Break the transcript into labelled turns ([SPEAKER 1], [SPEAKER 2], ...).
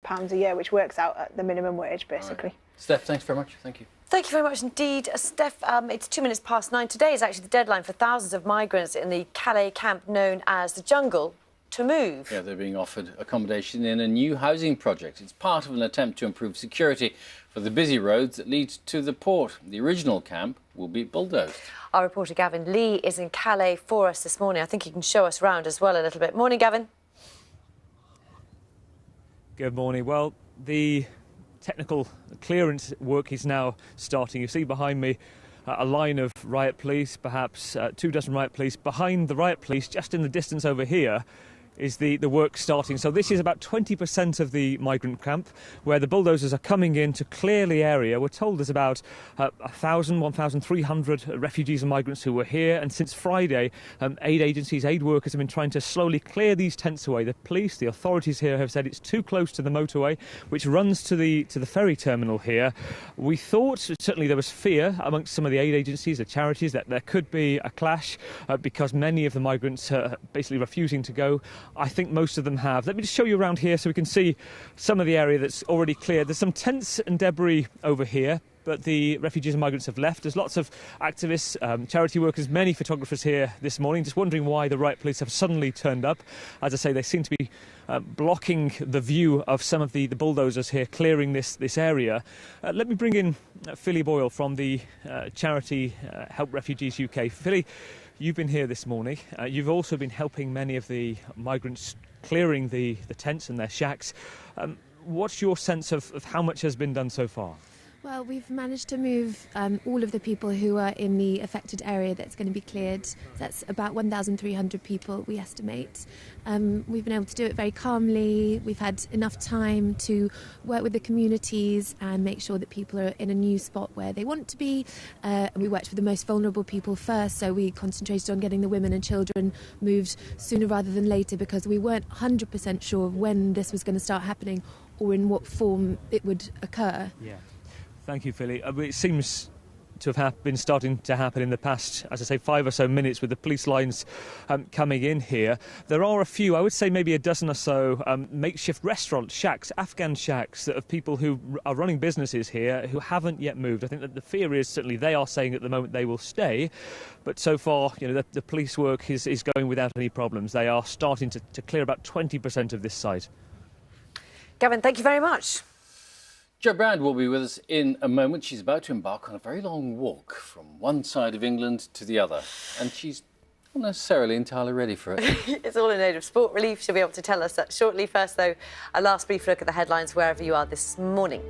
[SPEAKER 1] £100 a year, which works out at the minimum wage, basically.
[SPEAKER 2] Right. Steph, thanks very much. Thank you.
[SPEAKER 3] Thank you very much indeed, Steph. It's 9:02. Today is actually the deadline for thousands of migrants in the Calais camp known as the Jungle to move.
[SPEAKER 2] Yeah, they're being offered accommodation in a new housing project. It's part of an attempt to improve security for the busy roads that lead to the port. The original camp will be bulldozed.
[SPEAKER 3] Our reporter Gavin Lee is in Calais for us this morning. I think he can show us around as well a little bit. Morning, Gavin.
[SPEAKER 4] Good morning. Well, the technical clearance work is now starting. You see behind me a line of riot police, perhaps 24 riot police. Behind the riot police, just in the distance over here, is the work starting. So this is about 20% of the migrant camp where the bulldozers are coming in to clear the area. We're told there's about 1,300 refugees and migrants who were here, and since Friday aid agencies, aid workers have been trying to slowly clear these tents away. The police, the authorities here have said it's too close to the motorway which runs to the ferry terminal here. We thought, certainly there was fear amongst some of the aid agencies, the charities, that there could be a clash because many of the migrants are basically refusing to go. I think most of them have. Let me just show you around here so we can see some of the area that's already cleared. There's some tents and debris over here, but the refugees and migrants have left. There's lots of activists, charity workers, many photographers here this morning, just wondering why the riot police have suddenly turned up. As I say, they seem to be blocking the view of some of the bulldozers here clearing this area. Let me bring in Philli Boyle from the charity Help Refugees UK. Philli, you've been here this morning. You've also been helping many of the migrants clearing the tents and their shacks. What's your sense of how much has been done so far?
[SPEAKER 5] Well, we've managed to move all of the people who are in the affected area that's going to be cleared. That's about 1,300 people, we estimate. We've been able to do it very calmly. We've had enough time to work with the communities and make sure that people are in a new spot where they want to be. We worked with the most vulnerable people first, so we concentrated on getting the women and children moved sooner rather than later because we weren't 100% sure of when this was going to start happening or in what form it would occur.
[SPEAKER 4] Yeah. Thank you, Philli. It seems to have been starting to happen in the past, as I say, 5 or so minutes with the police lines coming in here. There are a few, I would say maybe a dozen or so makeshift restaurant shacks, Afghan shacks, that of people who are running businesses here who haven't yet moved. I think that the fear is certainly they are saying at the moment they will stay, but so far, you know, the police work is going without any problems. They are starting to clear about 20% of this site.
[SPEAKER 3] Gavin, thank you very much.
[SPEAKER 2] Jo Brand will be with us in a moment. She's about to embark on a very long walk from one side of England to the other, and she's not necessarily entirely ready for it.
[SPEAKER 3] It's all in aid of sport relief. She'll be able to tell us that shortly. First, though, a last brief look at the headlines wherever you are this morning.